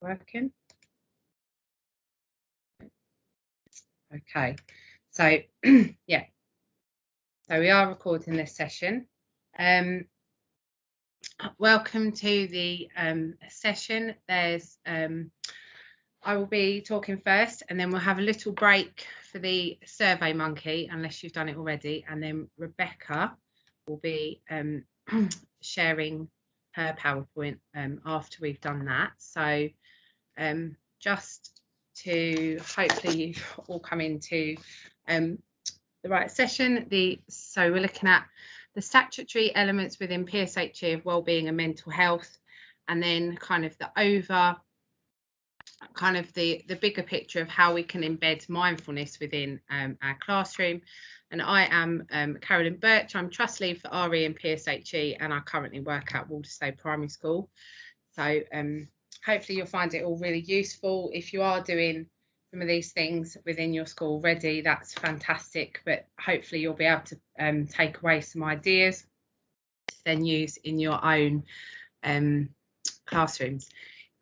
Working. Okay, so yeah, so we are recording this session. Welcome to the session. There's I will be talking first, and then we'll have a little break for the Survey Monkey, unless you've done it already, and then Rebecca will be sharing her PowerPoint after we've done that. So just to hopefully you all come into the right session. So we're looking at the statutory elements within PSHE of wellbeing and mental health, and then kind of the bigger picture of how we can embed mindfulness within our classroom. And I am Carolyn Birch. I'm trust lead for RE and PSHE, and I currently work at Walderstone Primary School. So hopefully you'll find it all really useful. If you are doing some of these things within your school already, that's fantastic, but hopefully you'll be able to take away some ideas to then use in your own classrooms.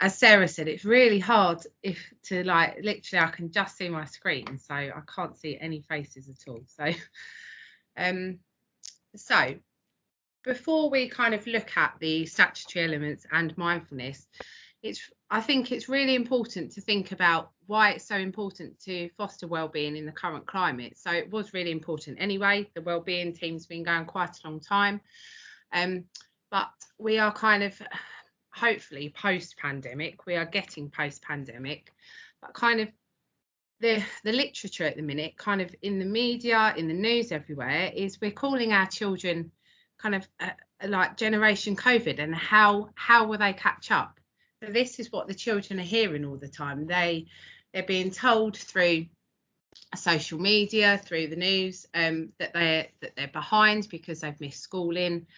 As Sarah said, it's really hard literally I can just see my screen, so I can't see any faces at all. So before we kind of look at the statutory elements and mindfulness, I think it's really important to think about why it's so important to foster wellbeing in the current climate. So it was really important anyway. The wellbeing team's been going quite a long time, but we are kind of hopefully post-pandemic. We are getting post-pandemic, but kind of the literature at the minute, kind of in the media, in the news, everywhere, is we're calling our children kind of like Generation COVID, and how will they catch up? So this is what the children are hearing all the time. They're being told through social media, through the news, that they're behind because they've missed schooling,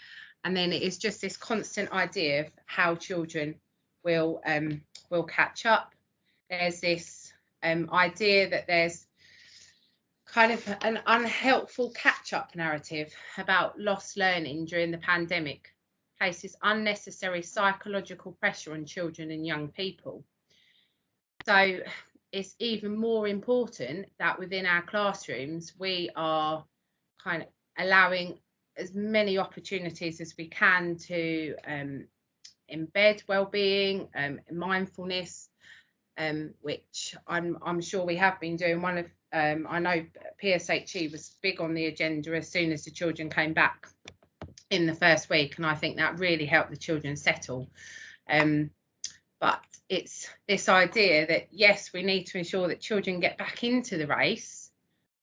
and then it is just this constant idea of how children will catch up. There's this idea that there's kind of an unhelpful catch-up narrative about lost learning during the pandemic, places unnecessary psychological pressure on children and young people. So it's even more important that within our classrooms we are kind of allowing as many opportunities as we can to embed well-being, mindfulness, which I'm sure we have been doing. I know PSHE was big on the agenda as soon as the children came back in the first week, and I think that really helped the children settle. But it's this idea that yes, we need to ensure that children get back into the race,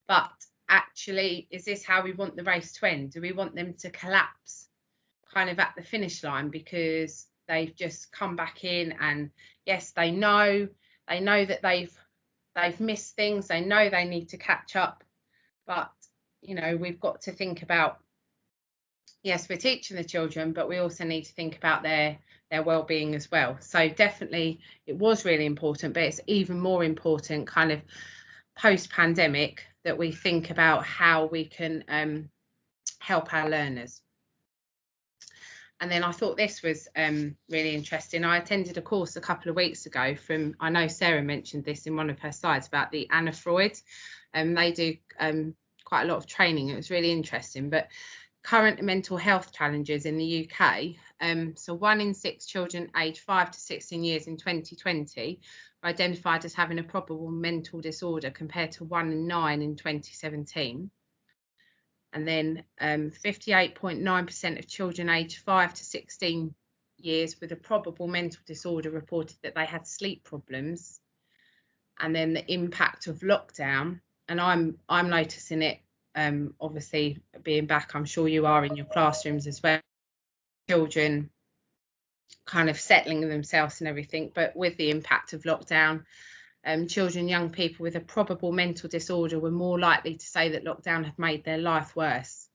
but actually, is this how we want the race to end? Do we want them to collapse kind of at the finish line because they've just come back in, and yes, they know that they've missed things, they know they need to catch up, but you know, we've got to think about, yes, we're teaching the children, but we also need to think about their well-being as well. So definitely it was really important, but it's even more important kind of post-pandemic that we think about how we can help our learners. And then I thought this was really interesting. I attended a course a couple of weeks ago from, I know Sarah mentioned this in one of her slides, about the Anna Freud. They do quite a lot of training. It was really interesting. But current mental health challenges in the UK. So 1 in 6 children aged 5 to 16 years in 2020 were identified as having a probable mental disorder, compared to 1 in 9 in 2017. And then 58.9% of children aged 5 to 16 years with a probable mental disorder reported that they had sleep problems. And then the impact of lockdown, and I'm noticing it, obviously being back, I'm sure you are in your classrooms as well, children kind of settling themselves and everything, but with the impact of lockdown, children, young people with a probable mental disorder were more likely to say that lockdown had made their life worse.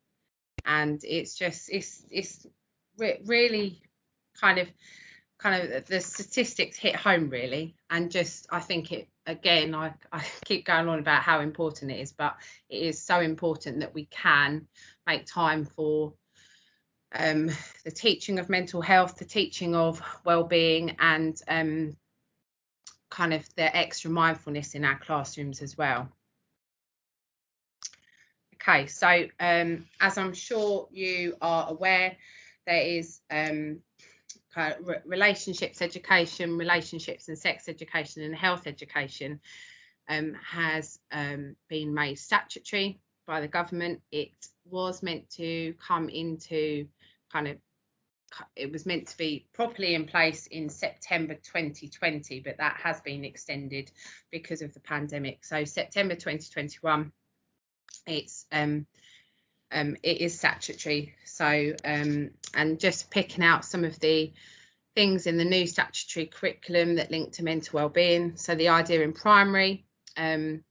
And it's just, it's really kind of the statistics hit home really. And just, I think it, again, I keep going on about how important it is, but it is so important that we can make time for the teaching of mental health, the teaching of well-being, and kind of the extra mindfulness in our classrooms as well. Okay, so as I'm sure you are aware, there is kind of relationships education, relationships and sex education and health education has been made statutory by the government. It was meant to come into it was meant to be properly in place in September 2020, but that has been extended because of the pandemic. So September 2021, it is statutory. So and just picking out some of the things in the new statutory curriculum that link to mental well-being. So the idea in primary that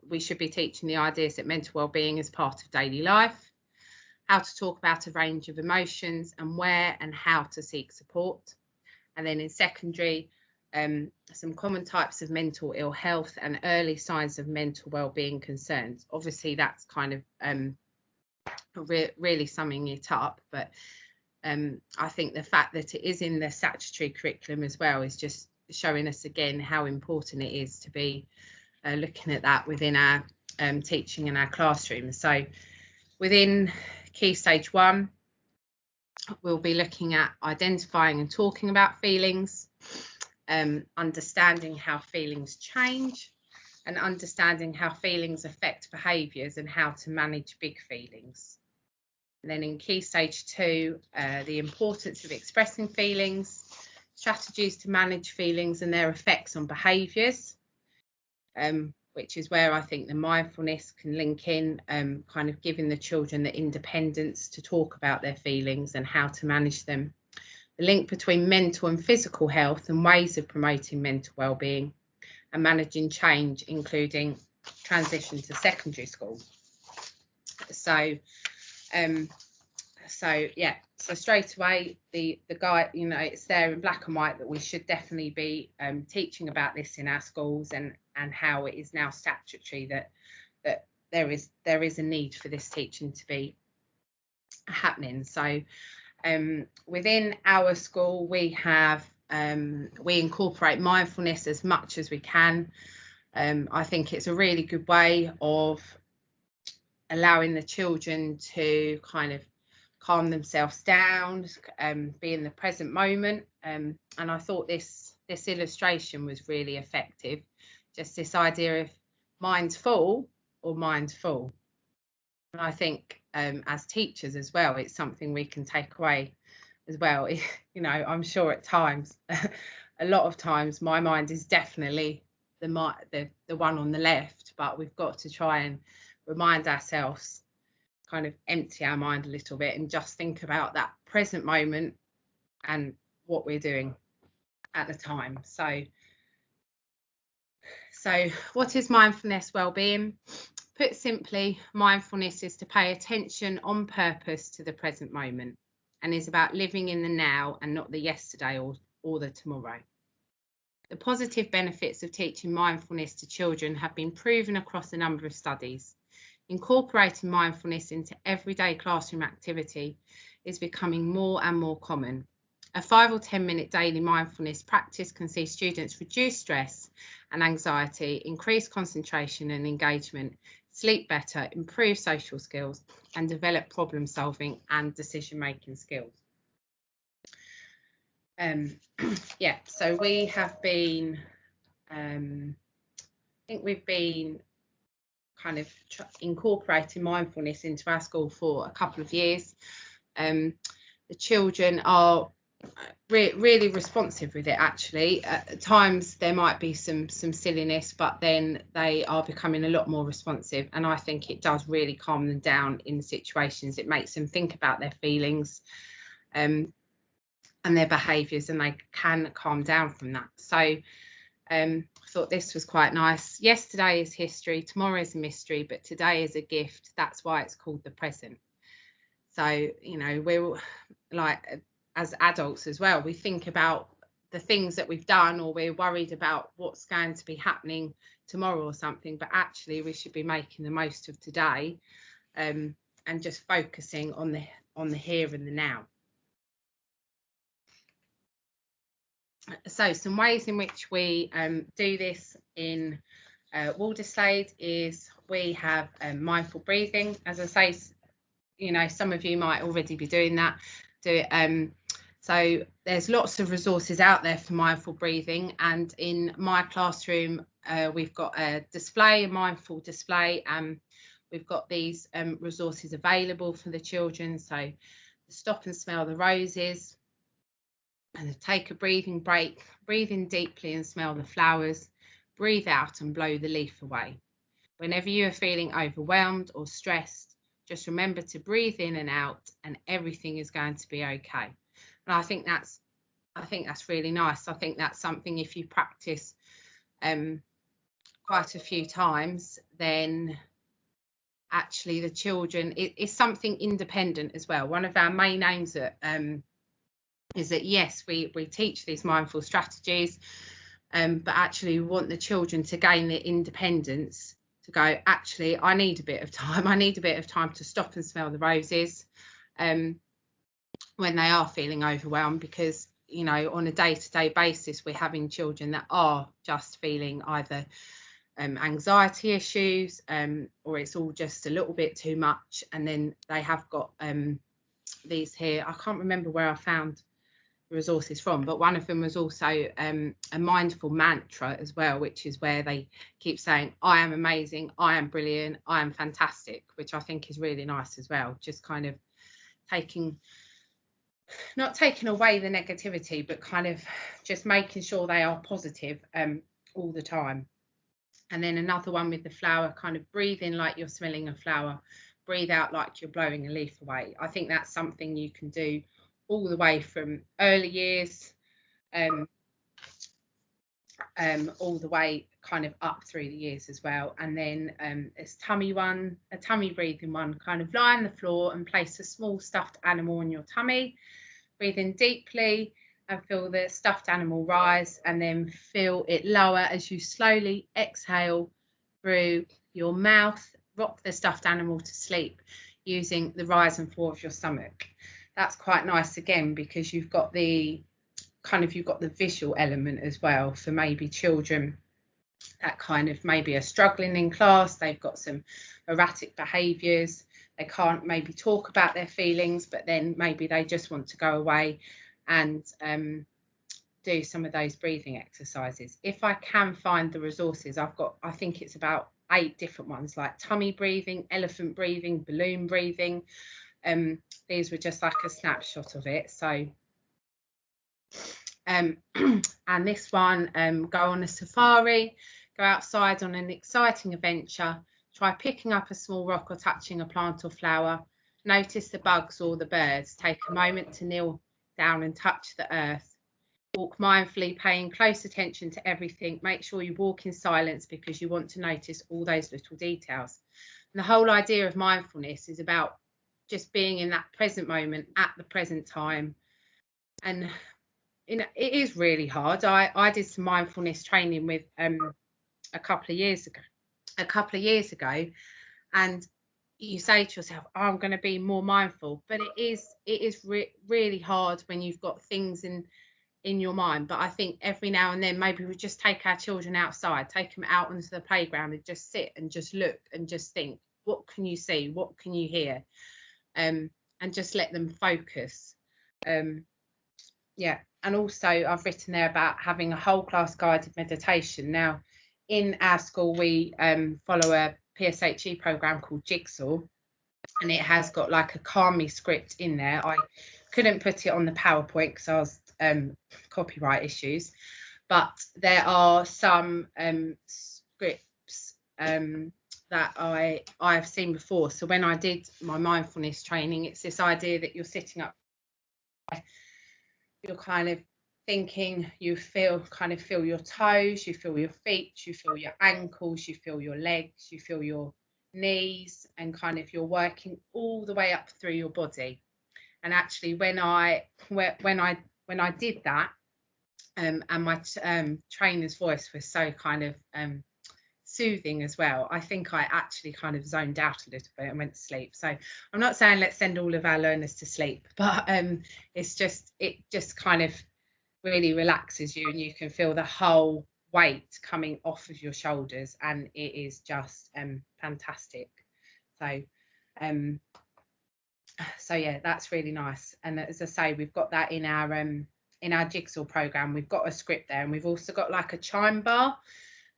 we should be teaching the ideas that mental well-being is part of daily life, how to talk about a range of emotions and where and how to seek support. And then in secondary, some common types of mental ill health and early signs of mental well-being concerns. Obviously, that's kind of really summing it up, but I think the fact that it is in the statutory curriculum as well is just showing us again how important it is to be looking at that within our teaching in our classrooms. So within Key Stage 1, we'll be looking at identifying and talking about feelings, understanding how feelings change, and understanding how feelings affect behaviours and how to manage big feelings. And then in Key Stage 2, the importance of expressing feelings, strategies to manage feelings and their effects on behaviours, which is where I think the mindfulness can link in, kind of giving the children the independence to talk about their feelings and how to manage them. The link between mental and physical health and ways of promoting mental well-being and managing change, including transition to secondary school. So yeah, so straight away the guide, you know, it's there in black and white that we should definitely be teaching about this in our schools, and how it is now statutory that there is a need for this teaching to be happening. So within our school we have we incorporate mindfulness as much as we can. I think it's a really good way of allowing the children to kind of calm themselves down, be in the present moment, and I thought this illustration was really effective. Just this idea of mind's full or mind's full. And I think as teachers as well, it's something we can take away as well. You know, I'm sure at times, a lot of times, my mind is definitely the one on the left, but we've got to try and remind ourselves, kind of empty our mind a little bit and just think about that present moment and what we're doing at the time. So what is mindfulness wellbeing? Put simply, mindfulness is to pay attention on purpose to the present moment and is about living in the now and not the yesterday or the tomorrow. The positive benefits of teaching mindfulness to children have been proven across a number of studies. Incorporating mindfulness into everyday classroom activity is becoming more and more common. A 5 or 10 minute daily mindfulness practice can see students reduce stress and anxiety, increase concentration and engagement, sleep better, improve social skills, and develop problem solving and decision making skills. Yeah, so we have been, I think we've been kind of incorporating mindfulness into our school for a couple of years. The children are really responsive with it, actually. At times there might be some silliness, but then they are becoming a lot more responsive, and I think it does really calm them down in situations. It makes them think about their feelings and their behaviours, and they can calm down from that. So I thought this was quite nice. Yesterday is history, tomorrow is a mystery, but today is a gift. That's why it's called the present. So, you know, we're like, as adults as well, we think about the things that we've done, or we're worried about what's going to be happening tomorrow or something, but actually we should be making the most of today, and just focusing on the here and the now. So some ways in which we do this in Walderslade is we have mindful breathing. As I say, you know, some of you might already be doing that. So there's lots of resources out there for mindful breathing, and in my classroom we've got a display, a mindful display, and we've got these resources available for the children. So stop and smell the roses, and take a breathing break, breathe in deeply and smell the flowers, breathe out and blow the leaf away. Whenever you are feeling overwhelmed or stressed, just remember to breathe in and out, and everything is going to be okay. And I think that's really nice. I think that's something, if you practice quite a few times, then actually the children, it's something independent as well. One of our main aims at is that, yes, we teach these mindful strategies, but actually we want the children to gain their independence, to go, actually, I need a bit of time. I need a bit of time to stop and smell the roses when they are feeling overwhelmed, because, you know, on a day-to-day basis, we're having children that are just feeling either anxiety issues, or it's all just a little bit too much. And then they have got these here. I can't remember where I found resources from, but one of them was also a mindful mantra as well, which is where they keep saying, I am amazing, I am brilliant, I am fantastic, which I think is really nice as well. Just kind of not taking away the negativity, but kind of just making sure they are positive all the time. And then another one with the flower, kind of breathe in like you're smelling a flower, breathe out like you're blowing a leaf away. I think that's something you can do all the way from early years all the way kind of up through the years as well. And then a tummy breathing one, kind of lie on the floor and place a small stuffed animal on your tummy. Breathe in deeply and feel the stuffed animal rise, and then feel it lower as you slowly exhale through your mouth. Rock the stuffed animal to sleep using the rise and fall of your stomach. That's quite nice again, because you've got the visual element as well for maybe children that kind of maybe are struggling in class. They've got some erratic behaviours. They can't maybe talk about their feelings, but then maybe they just want to go away and do some of those breathing exercises. If I can find the resources, I think it's about 8 different ones, like tummy breathing, elephant breathing, balloon breathing. These were just like a snapshot of it. So and this one, go on a safari, go outside on an exciting adventure, try picking up a small rock or touching a plant or flower, notice the bugs or the birds, take a moment to kneel down and touch the earth, walk mindfully, paying close attention to everything. Make sure you walk in silence, because you want to notice all those little details. And the whole idea of mindfulness is about just being in that present moment at the present time. And you know, it is really hard. I did some mindfulness training with a couple of years ago, and you say to yourself, oh, I'm going to be more mindful, but it is really hard when you've got things in your mind. But I think every now and then maybe we just take our children outside, take them out onto the playground and just sit and just look and just think, what can you see, what can you hear, and just let them focus. Yeah. And also I've written there about having a whole class guided meditation. Now, in our school, we follow a PSHE program called Jigsaw, and it has got like a Calm Me script in there. I couldn't put it on the PowerPoint because I was copyright issues, but there are some scripts that I've seen before. So when I did my mindfulness training, it's this idea that you're sitting up, you're kind of thinking, you feel your toes, you feel your feet, you feel your ankles, you feel your legs, you feel your knees, and kind of you're working all the way up through your body. And actually when I did that, and my trainer's voice was so kind of soothing as well, I think I actually kind of zoned out a little bit and went to sleep. So I'm not saying let's send all of our learners to sleep, but it just kind of really relaxes you, and you can feel the whole weight coming off of your shoulders, and it is just fantastic. So yeah, that's really nice. And as I say, we've got that in our jigsaw program. We've got a script there, and we've also got like a chime bar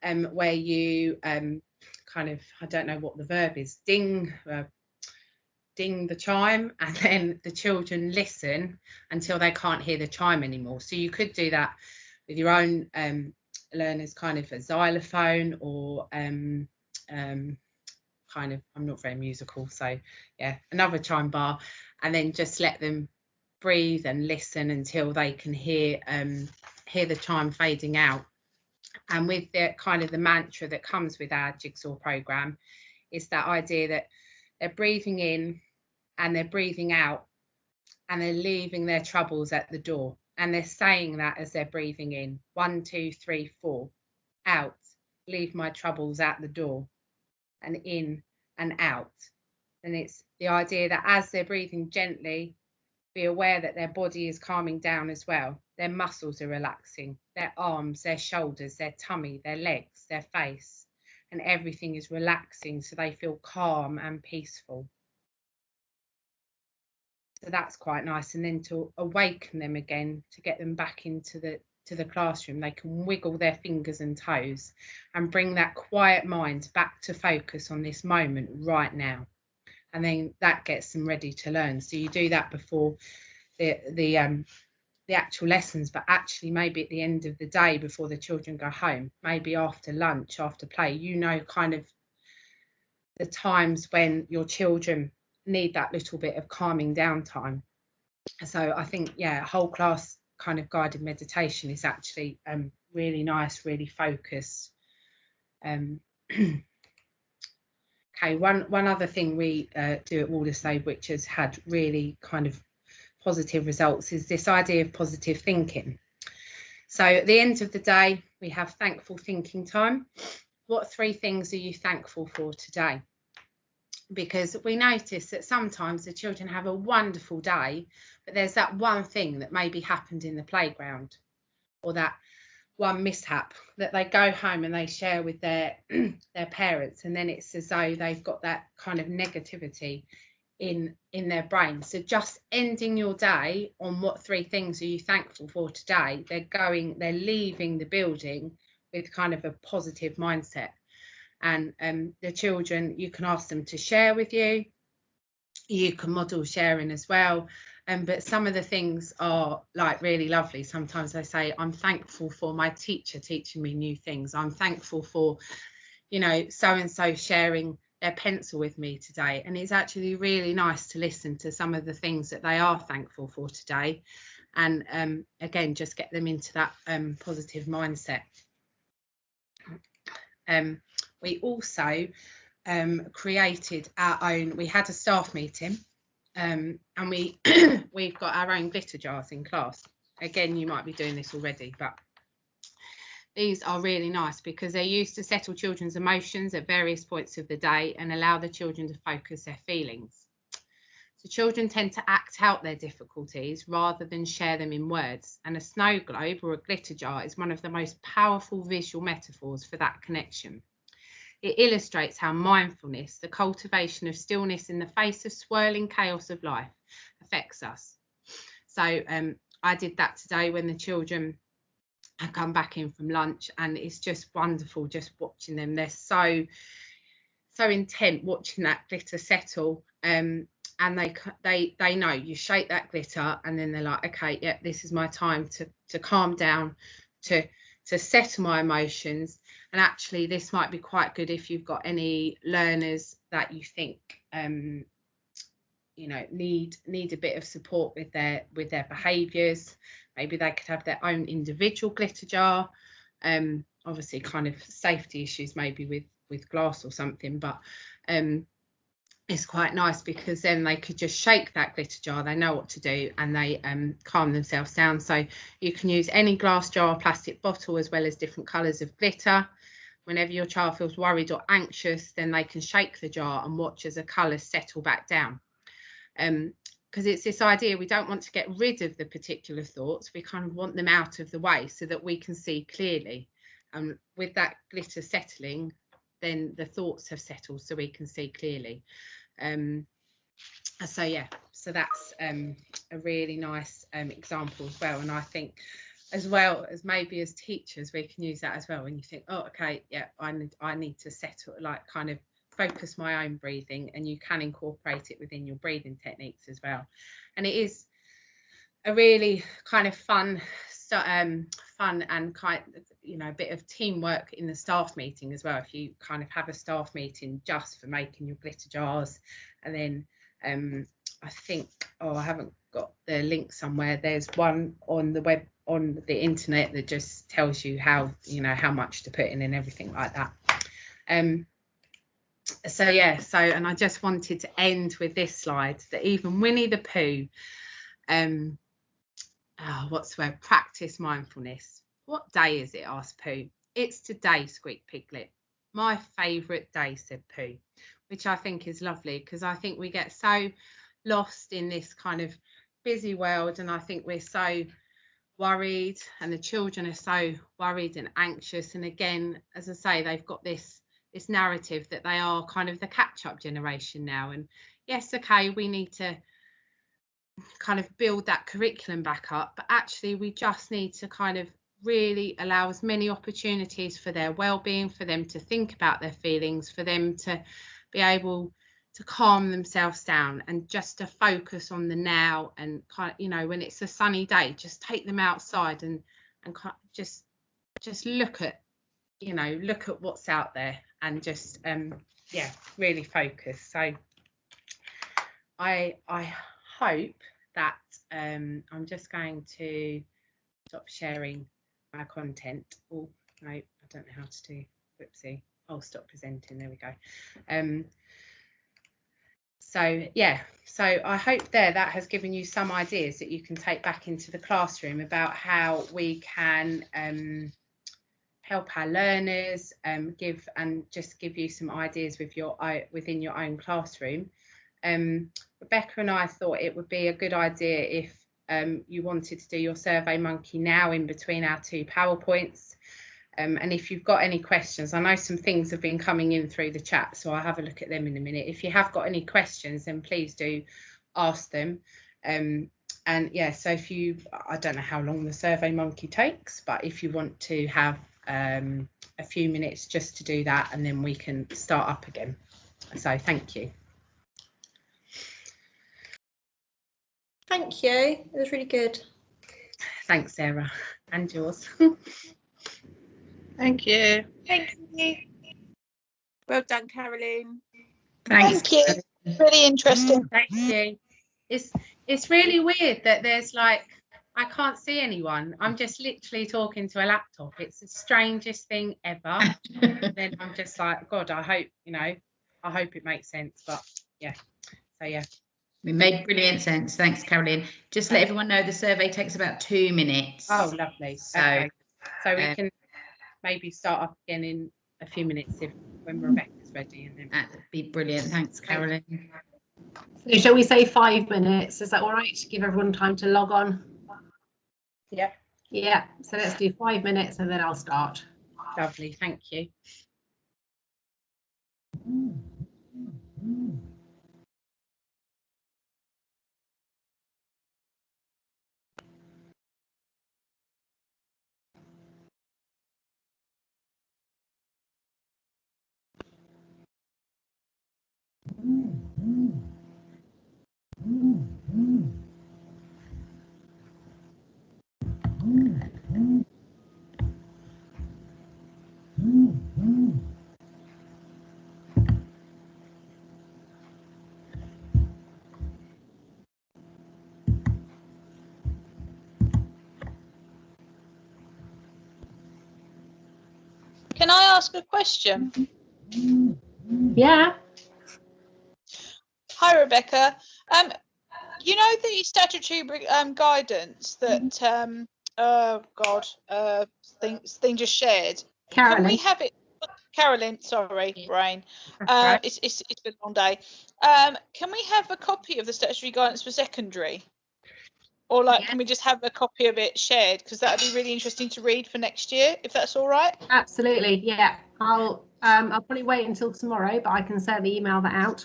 where you kind of, I don't know what the verb is, ding the chime, and then the children listen until they can't hear the chime anymore. So you could do that with your own learners, kind of a xylophone, or kind of, I'm not very musical, so yeah, another chime bar, and then just let them breathe and listen until they can hear the chime fading out. And with the kind of the mantra that comes with our jigsaw program is that idea that they're breathing in and they're breathing out, and they're leaving their troubles at the door, and they're saying that as they're breathing in, 1 2 3 4, out, leave my troubles at the door, and in and out. And it's the idea that as they're breathing gently, be aware that their body is calming down as well. Their muscles are relaxing, their arms, their shoulders, their tummy, their legs, their face, and everything is relaxing, so they feel calm and peaceful. So that's quite nice. And then to awaken them again, to get them back into the classroom, they can wiggle their fingers and toes and bring that quiet mind back to focus on this moment right now. And then that gets them ready to learn. So you do that before the actual lessons, but actually maybe at the end of the day before the children go home, maybe after lunch, after play, you know, kind of the times when your children need that little bit of calming down time. So I think, yeah, whole class kind of guided meditation is actually really nice, really focused. Okay, one other thing we do at Waldersave, which has had really kind of positive results, is this idea of positive thinking. So at the end of the day, we have thankful thinking time. What 3 things are you thankful for today? Because we notice that sometimes the children have a wonderful day, but there's that one thing that maybe happened in the playground, or that one mishap that they go home and they share with their parents, and then it's as though they've got that kind of negativity in their brain. So just ending your day on what 3 things are you thankful for today, they're leaving the building with kind of a positive mindset. And the children, you can ask them to share with you, you can model sharing as well, but some of the things are like really lovely. Sometimes they say, I'm thankful for my teacher teaching me new things, I'm thankful for, you know, so and so sharing their pencil with me today. And it's actually really nice to listen to some of the things that they are thankful for today, and again, just get them into that positive mindset. We also created our own, we had a staff meeting, and we've got our own glitter jars in class. Again, you might be doing this already, but these are really nice because they're used to settle children's emotions at various points of the day and allow the children to focus their feelings. So children tend to act out their difficulties rather than share them in words, and a snow globe or a glitter jar is one of the most powerful visual metaphors for that connection. It illustrates how mindfulness, the cultivation of stillness in the face of swirling chaos of life, affects us. So I did that today when the children had come back in from lunch, and it's just wonderful just watching them. They're so intent watching that glitter settle, and they know you shake that glitter and then they're like, okay, yeah, this is my time to calm down, to settle my emotions. And actually this might be quite good if you've got any learners that you think you know, need a bit of support with their behaviours. Maybe they could have their own individual glitter jar. Obviously kind of safety issues maybe with glass or something, but it's quite nice because then they could just shake that glitter jar, they know what to do, and they calm themselves down. So you can use any glass jar or plastic bottle, as well as different colours of glitter. Whenever your child feels worried or anxious, then they can shake the jar and watch as the colours settle back down. because it's this idea, we don't want to get rid of the particular thoughts, we kind of want them out of the way so that we can see clearly. And with that glitter settling, then the thoughts have settled so we can see clearly. So yeah, so that's a really nice example as well. And I think as well as maybe as teachers we can use that as well, when you think, oh okay, yeah, I need to settle, like kind of focus my own breathing, and you can incorporate it within your breathing techniques as well. And it is a really kind of fun and kind of, you know, a bit of teamwork in the staff meeting as well. If you kind of have a staff meeting just for making your glitter jars, and then I think, I haven't got the link somewhere, there's one on the web, on the internet, that just tells you how, you know, how much to put in and everything like that. So yeah, so, and I just wanted to end with this slide, that even Winnie the Pooh, what's the word, practice mindfulness. What day is it, asked Pooh. It's today, squeaked Piglet. My favourite day, said Pooh, which I think is lovely, because I think we get so lost in this kind of busy world, and I think we're so worried, and the children are so worried and anxious. And again, as I say, they've got this narrative that they are kind of the catch-up generation now. And yes, okay, we need to kind of build that curriculum back up, but actually we just need to kind of really allow as many opportunities for their well-being, for them to think about their feelings, for them to be able to calm themselves down, and just to focus on the now. And kind of, you know, when it's a sunny day, just take them outside and kind of just look at, you know, look at what's out there, and just yeah, really focus. So I hope that I'm just going to stop sharing my content. Oh no, I don't know how to do, whoopsie. Oh, stop presenting, there we go. So yeah, so I hope that has given you some ideas that you can take back into the classroom about how we can help our learners, give you some ideas with within your own classroom. Rebecca and I thought it would be a good idea if you wanted to do your Survey Monkey now in between our two PowerPoints. And if you've got any questions, I know some things have been coming in through the chat, so I'll have a look at them in a minute. If you have got any questions, then please do ask them. And yeah, so if you, I don't know how long the Survey Monkey takes, but if you want to have a few minutes just to do that, and then we can start up again. So thank you. Thank you. It was really good. Thanks, Sarah, and yours. Thank you. Thank you. Well done, Caroline. Thanks. Thank you. Really interesting. Thank you. It's really weird that there's like, I can't see anyone. I'm just literally talking to a laptop. It's the strangest thing ever. Then I'm just like, God, I hope, you know, I hope it makes sense. But yeah, so yeah. We made brilliant sense. Thanks, Caroline. Just let everyone know the survey takes about 2 minutes. Oh, lovely. So, okay. So we can maybe start up again in a few minutes when Rebecca's ready. And then that'd be brilliant. Thanks, Caroline. So shall we say 5 minutes? Is that all right? To give everyone time to log on? Yeah. Yeah, so let's do 5 minutes and then I'll start. Lovely, thank you. Can I ask a question? Yeah. Hi, Rebecca. You know the statutory guidance that thing just shared. Caroline. Can we have it? Carolyn, sorry, brain. right. It's been a long day. Can we have a copy of the statutory guidance for secondary? Or like, Yeah. can we just have a copy of it shared? Because that would be really interesting to read for next year, if that's all right. Absolutely, yeah. I'll probably wait until tomorrow, but I can certainly email that out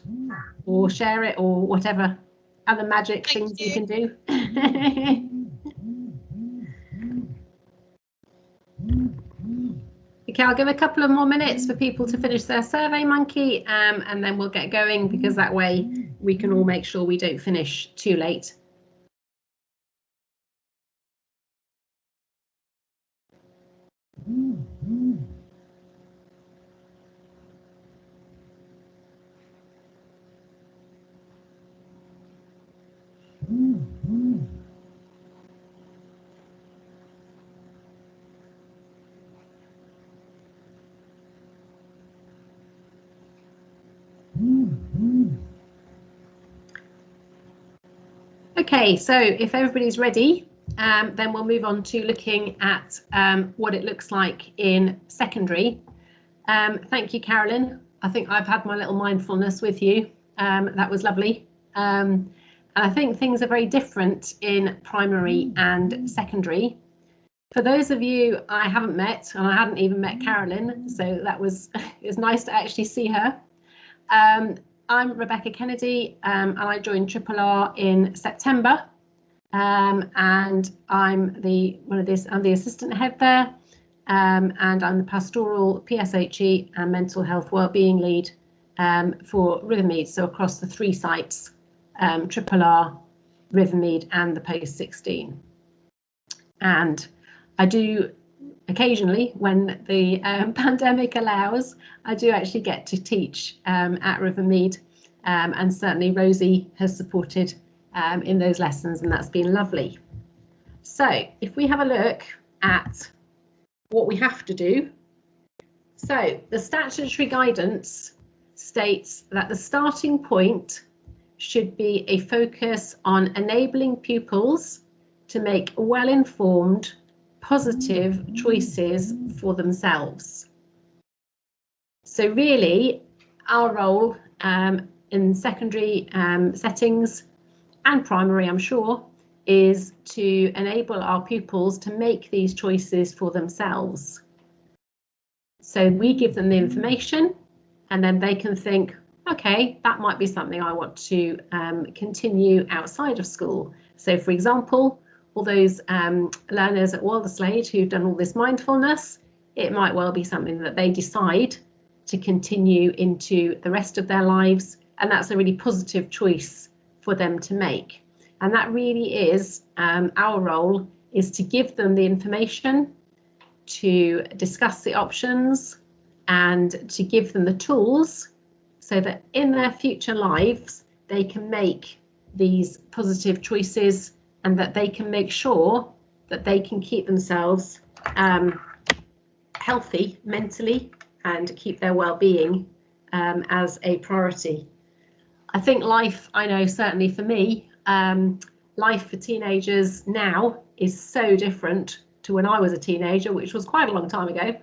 or share it or whatever other magic Thank things we can do. Okay, I'll give a couple of more minutes for people to finish their Survey Monkey, and then we'll get going, because that way we can all make sure we don't finish too late. Okay, so if everybody's ready, then we'll move on to looking at what it looks like in secondary. Thank you, Carolyn. I think I've had my little mindfulness with you. That was lovely. And I think things are very different in primary and secondary. For those of you I haven't met, and I hadn't even met Carolyn, so that was it was nice to actually see her. I'm Rebecca Kennedy, and I joined Triple R in September, and I'm the assistant head there, and I'm the pastoral PSHE and mental health wellbeing lead for Rivermead, so across the 3 sites, Triple R, Rivermead, and the Post 16. And I do occasionally, when the pandemic allows, I do actually get to teach at Rivermead, and certainly Rosie has supported in those lessons, and that's been lovely. So if we have a look at what we have to do. So the statutory guidance states that the starting point should be a focus on enabling pupils to make well-informed, positive choices for themselves. So really, our role in secondary settings and primary, I'm sure, is to enable our pupils to make these choices for themselves. So we give them the information, and then they can think, okay, that might be something I want to continue outside of school. So for example, all those learners at Walderslade who've done all this mindfulness, it might well be something that they decide to continue into the rest of their lives, and that's a really positive choice for them to make. And that really is our role, is to give them the information, to discuss the options, and to give them the tools so that in their future lives they can make these positive choices, and that they can make sure that they can keep themselves healthy mentally and keep their well-being as a priority. I think life, I know certainly for me, life for teenagers now is so different to when I was a teenager, which was quite a long time ago.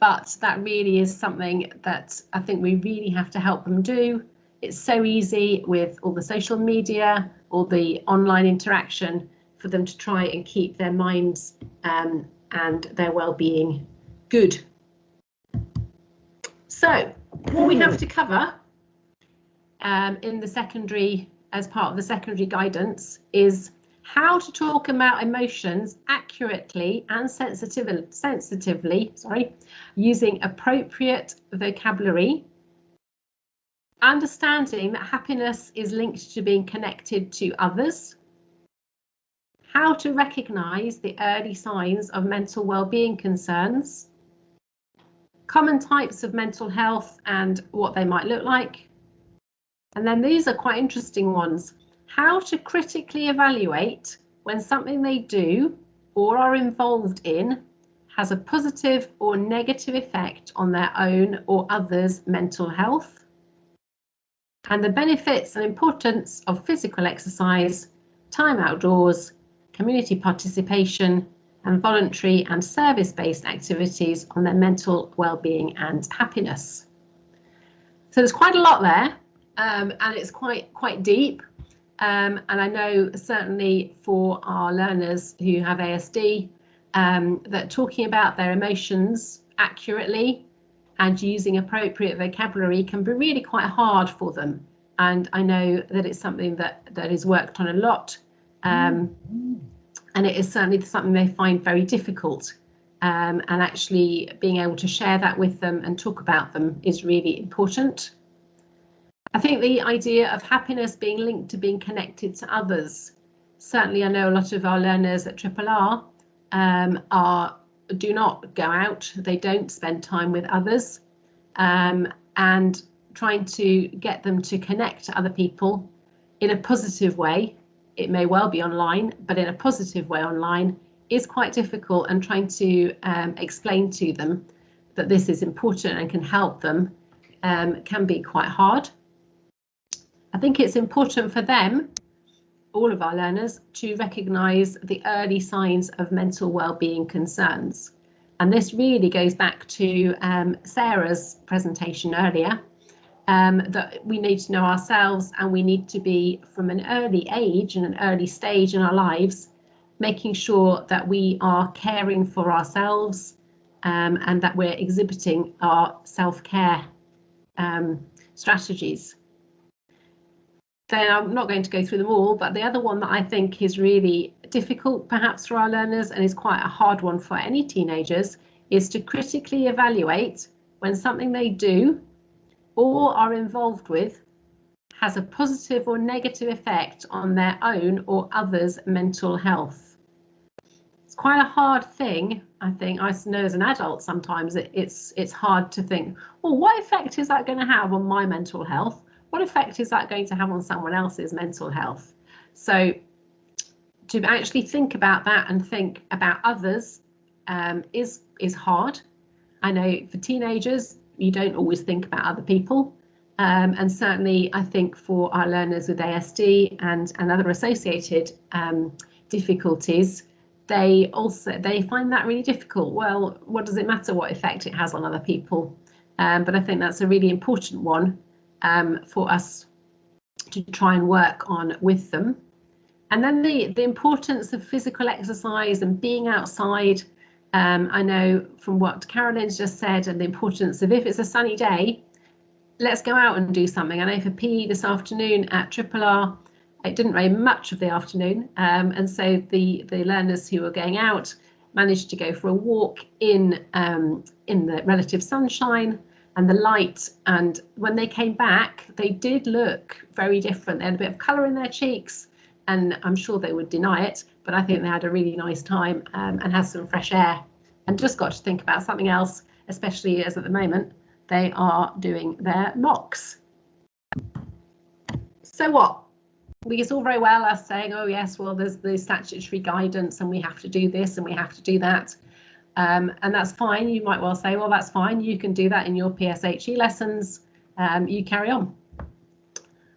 But that really is something that I think we really have to help them do. It's so easy with all the social media, all the online interaction, for them to try and keep their minds and their well-being good. So what we have to cover in the secondary, as part of the secondary guidance, is how to talk about emotions accurately and sensitively, using appropriate vocabulary, understanding that happiness is linked to being connected to others, how to recognise the early signs of mental well-being concerns, common types of mental health and what they might look like. And then these are quite interesting ones. How to critically evaluate when something they do or are involved in has a positive or negative effect on their own or others' mental health. And the benefits and importance of physical exercise, time outdoors, community participation, and voluntary and service-based activities on their mental well-being and happiness. So there's quite a lot there, and it's quite deep. And I know certainly for our learners who have ASD, that talking about their emotions accurately and using appropriate vocabulary can be really quite hard for them. And I know that it's something that is worked on a lot, and it is certainly something they find very difficult. And actually being able to share that with them and talk about them is really important. I think the idea of happiness being linked to being connected to others. Certainly I know a lot of our learners at RRR do not go out, they don't spend time with others, and trying to get them to connect to other people in a positive way. It may well be online, but in a positive way online is quite difficult, and trying to explain to them that this is important and can help them can be quite hard. I think it's important for them, all of our learners, to recognise the early signs of mental well-being concerns. And this really goes back to Sarah's presentation earlier, that we need to know ourselves, and we need to be, from an early age and an early stage in our lives, making sure that we are caring for ourselves, and that we're exhibiting our self-care strategies. Then I'm not going to go through them all, but the other one that I think is really difficult perhaps for our learners, and is quite a hard one for any teenagers, is to critically evaluate when something they do or are involved with has a positive or negative effect on their own or others' mental health. It's quite a hard thing, I think. I know as an adult sometimes it's hard to think, well, what effect is that going to have on my mental health? What effect is that going to have on someone else's mental health? So to actually think about that and think about others is hard. I know for teenagers, you don't always think about other people. And certainly I think for our learners with ASD and other associated difficulties, they find that really difficult. Well, what does it matter what effect it has on other people? But I think that's a really important one for us to try and work on with them. And then the importance of physical exercise and being outside. I know from what Carolyn's just said, and the importance of, if it's a sunny day, let's go out and do something. I know for PE this afternoon at RRR, it didn't rain much of the afternoon, and so the learners who were going out managed to go for a walk in the relative sunshine and the light, and when they came back they did look very different. They had a bit of colour in their cheeks, and I'm sure they would deny it, but I think they had a really nice time and had some fresh air and just got to think about something else, especially as at the moment they are doing their mocks. So what? It's all very well us saying, oh yes, well there's the statutory guidance and we have to do this and we have to do that. And that's fine. You might well say, well, that's fine. You can do that in your PSHE lessons. You carry on.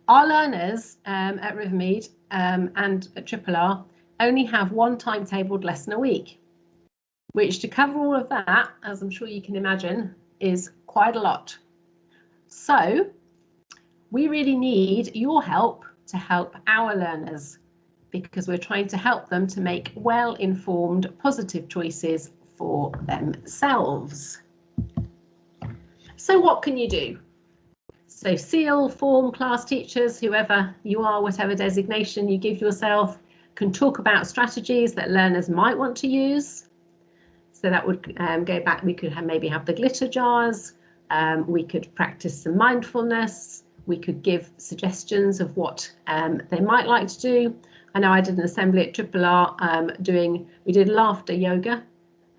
Our learners at Rivermead and at RRR only have one timetabled lesson a week, which, to cover all of that, as I'm sure you can imagine, is quite a lot. So we really need your help to help our learners, because we're trying to help them to make well-informed, positive choices for themselves. So what can you do? So SEAL, form, class teachers, whoever you are, whatever designation you give yourself, can talk about strategies that learners might want to use. So that would go back, we could maybe have the glitter jars, we could practice some mindfulness, we could give suggestions of what they might like to do. I know I did an assembly at RRR we did laughter yoga.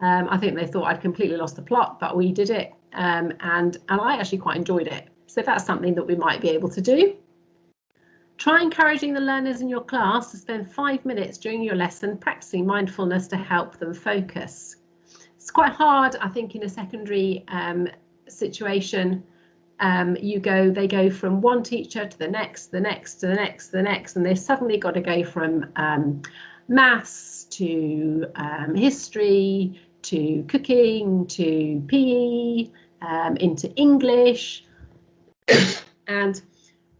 I think they thought I'd completely lost the plot, but we did it, and I actually quite enjoyed it. So that's something that we might be able to do. Try encouraging the learners in your class to spend 5 minutes during your lesson practicing mindfulness to help them focus. It's quite hard, I think, in a secondary situation. They go from one teacher to the next, the next, to the next, the next, and they've suddenly got to go from maths to history to cooking to PE, into English. And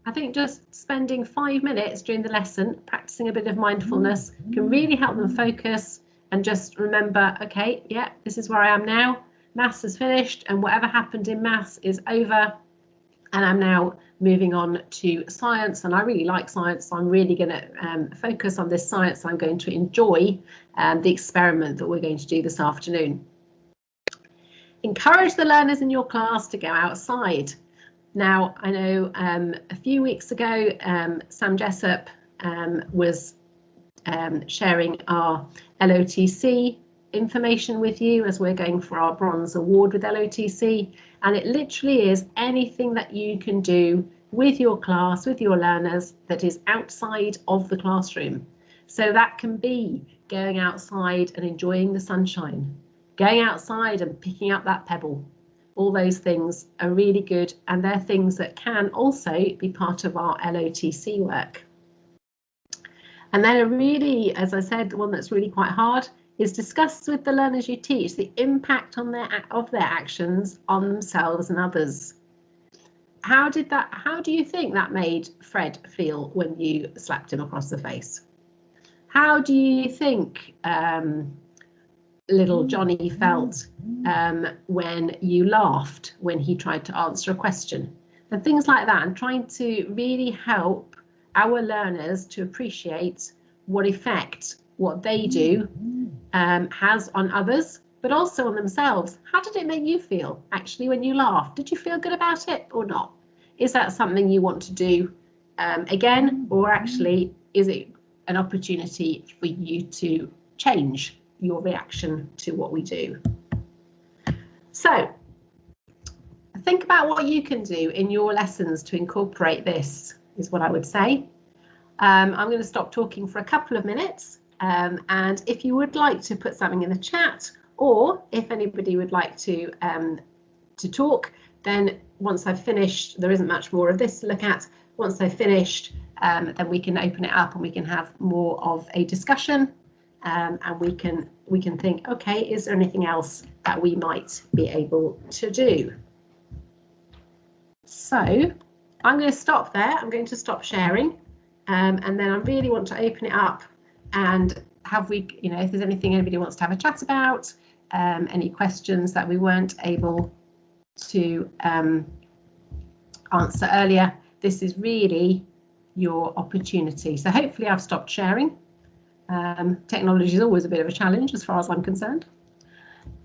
I think just spending 5 minutes during the lesson practicing a bit of mindfulness can really help them focus and just remember, okay, yeah, this is where I am now. Maths is finished, and whatever happened in maths is over, and I'm now moving on to science, and I really like science, so I'm really going to focus on this science. I'm going to enjoy the experiment that we're going to do this afternoon. Encourage the learners in your class to go outside. Now, I know a few weeks ago, Sam Jessup was sharing our LOTC information with you as we're going for our bronze award with LOTC, and it literally is anything that you can do with your class, with your learners, that is outside of the classroom. So that can be going outside and enjoying the sunshine, going outside and picking up that pebble. All those things are really good, and they're things that can also be part of our LOTC work. And then a really, as I said, the one that's really quite hard is discuss with the learners you teach the impact on their actions on themselves and others. How do you think that made Fred feel when you slapped him across the face? How do you think little Johnny felt when you laughed when he tried to answer a question? And things like that, and trying to really help our learners to appreciate what effect what they do has on others, but also on themselves. How did it make you feel actually when you laughed? Did you feel good about it or not? Is that something you want to do again, or actually is it an opportunity for you to change your reaction to what we do? So think about what you can do in your lessons to incorporate this, is what I would say. I'm going to stop talking for a couple of minutes, and if you would like to put something in the chat, or if anybody would like to talk, then once I've finished, there isn't much more of this to look at. Once I've finished, then we can open it up and we can have more of a discussion, and we can think, okay, is there anything else that we might be able to do? So I'm going to stop there. I'm going to stop sharing, and then I really want to open it up and have if there's anything anybody wants to have a chat about, any questions that we weren't able to answer earlier. This is really your opportunity. So hopefully I've stopped sharing. Technology is always a bit of a challenge as far as I'm concerned.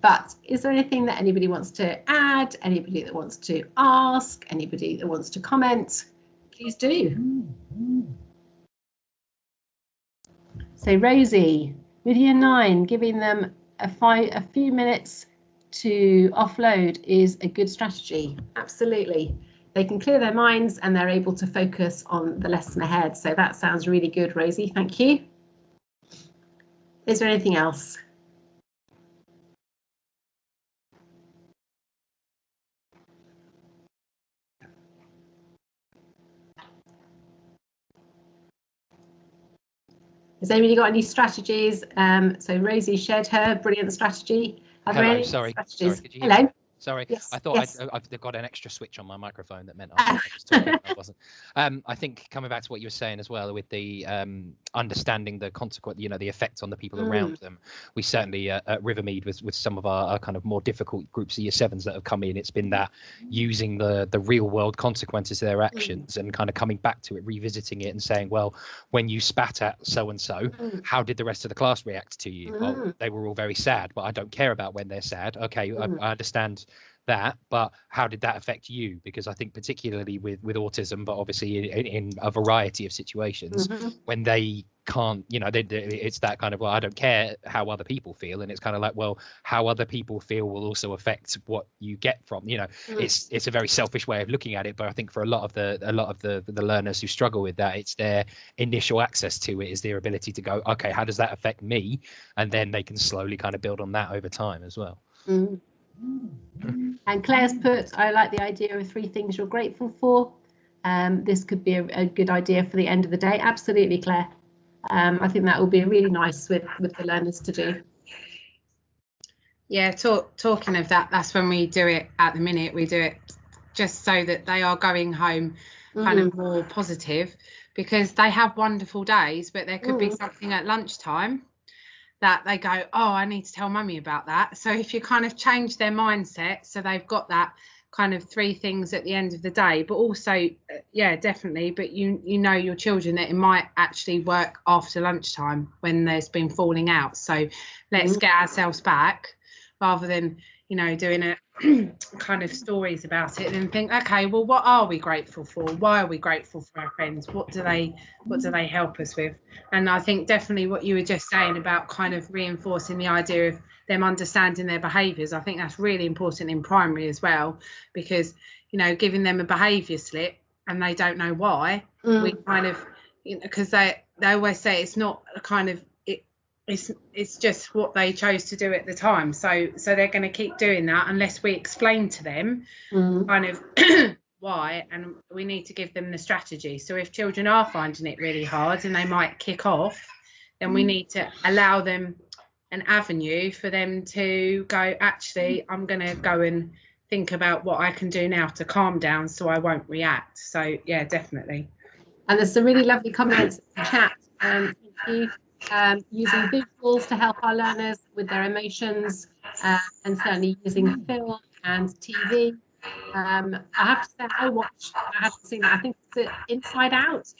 But is there anything that anybody wants to add? Anybody that wants to ask? Anybody that wants to comment? Please do. So Rosie, with year 9, giving them a few minutes to offload is a good strategy. Absolutely. They can clear their minds and they're able to focus on the lesson ahead. So that sounds really good, Rosie. Thank you. Is there anything else? Has anybody got any strategies? So Rosie shared her brilliant strategy. Are there any strategies? Could you hear me? Sorry, Yes, I thought yes. I've got an extra switch on my microphone that meant I was talking. I wasn't. I think coming back to what you were saying as well with the understanding the consequence, the effects on the people around them. We certainly at Rivermead with some of our kind of more difficult groups of year 7s that have come in. It's been that using the real world consequences of their actions and kind of coming back to it, revisiting it, and saying, well, when you spat at so and so, how did the rest of the class react to you? Oh, they were all very sad, but I don't care about when they're sad. Okay, I understand that, but how did that affect you? Because I think particularly with autism, but obviously in a variety of situations, when they can't, it's that kind of, well, I don't care how other people feel, and it's kind of like, well, how other people feel will also affect what you get from, it's a very selfish way of looking at it, but I think for a lot of the learners who struggle with that, it's their initial access to it is their ability to go, okay, how does that affect me? And then they can slowly kind of build on that over time as well. And Claire's put, I like the idea of 3 things you're grateful for. This could be a good idea for the end of the day. Absolutely, Claire. I think that will be really nice with the learners to do. Yeah, talking of that, that's when we do it at the minute. We do it just so that they are going home kind of more positive, because they have wonderful days, but there could be something at lunchtime that they go, oh, I need to tell mummy about that. So if you kind of change their mindset, so they've got that kind of 3 things at the end of the day, but also, yeah, definitely, but you know your children that it might actually work after lunchtime when there's been falling out. So let's get ourselves back, rather than, you know, doing a kind of stories about it, and think, okay, well, what are we grateful for? Why are we grateful for our friends? What do they help us with? And I think definitely what you were just saying about kind of reinforcing the idea of them understanding their behaviours, I think that's really important in primary as well, because, you know, giving them a behaviour slip and they don't know why, we kind of, you know, because they always say it's not a kind of, it's just what they chose to do at the time, so they're going to keep doing that unless we explain to them kind of why, and we need to give them the strategy. So if children are finding it really hard and they might kick off, then we need to allow them an avenue for them to go, actually, I'm going to go and think about what I can do now to calm down so I won't react. So yeah, definitely. And there's some really lovely comments in the chat. Thank you. Using visuals to help our learners with their emotions, and certainly using film and TV. I have to say, I haven't seen it, I think it's Inside Out.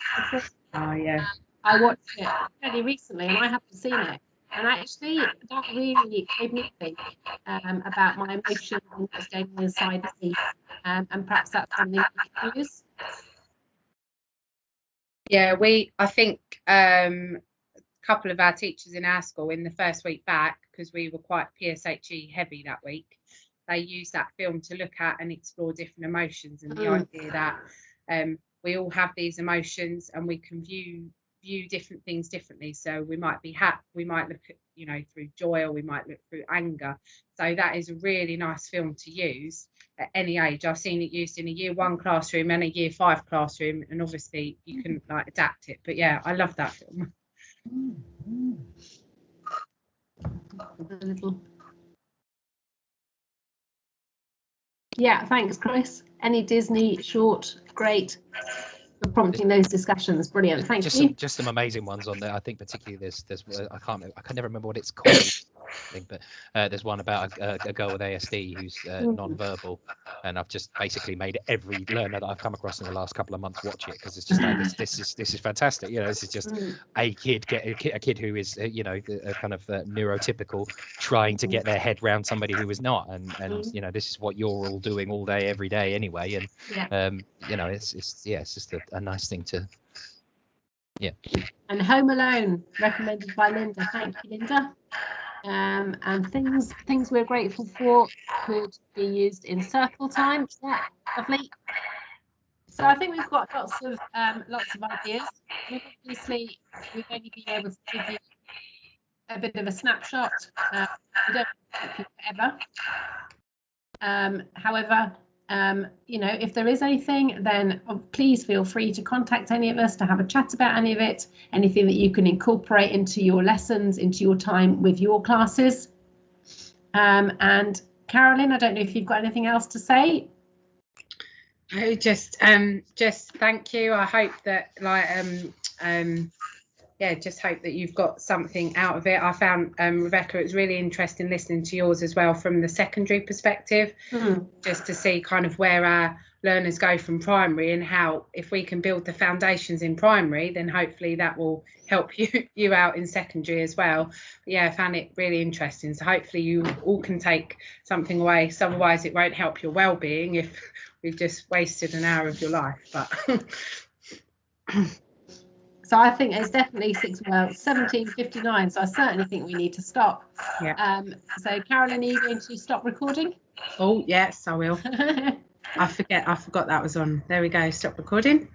Oh yeah. I watched it fairly recently and I haven't seen it. And actually, that really made me think about my emotions and what's going on inside me. And perhaps that's something we can use. Yeah, I think couple of our teachers in our school in the first week back, because we were quite PSHE heavy that week, they used that film to look at and explore different emotions, and the idea that we all have these emotions and we can view different things differently. So we might be happy, we might look at, you know, through joy, or we might look through anger. So that is a really nice film to use at any age. I've seen it used in a year 1 classroom and a year 5 classroom, and obviously you can like adapt it. But yeah, I love that film. Yeah, thanks, Chris. Any Disney short, great for prompting those discussions. Brilliant, thank you. Just some amazing ones on there. I think particularly there's I can never remember what it's called. But there's one about a girl with ASD who's non-verbal, and I've just basically made every learner that I've come across in the last couple of months watch it, because it's just like this is fantastic. You know, this is just a kid who is you know, a kind of neurotypical, trying to get their head around somebody who is not, and you know, this is what you're all doing all day every day anyway, and you know, it's just a nice thing to. Yeah. And Home Alone, recommended by Linda. Thank you, Linda. And things we're grateful for could be used in circle time. Yeah, lovely. So I think we've got lots of ideas. Obviously, we've only been able to give you a bit of a snapshot. We don't keep you forever. However, you know, if there is anything, then please feel free to contact any of us to have a chat about any of it, anything that you can incorporate into your lessons, into your time with your classes. And Carolyn, I don't know if you've got anything else to say. Oh, just thank you. I hope that just hope that you've got something out of it. I found, Rebecca, it was really interesting listening to yours as well from the secondary perspective, just to see kind of where our learners go from primary, and how, if we can build the foundations in primary, then hopefully that will help you out in secondary as well. But yeah, I found it really interesting. So hopefully you all can take something away. So otherwise it won't help your well-being if we've just wasted an hour of your life. But so I think it's definitely 17:59. So I certainly think we need to stop. Yeah. So Carolyn, are you going to stop recording? Oh yes, I will. I forgot that was on. There we go. Stop recording.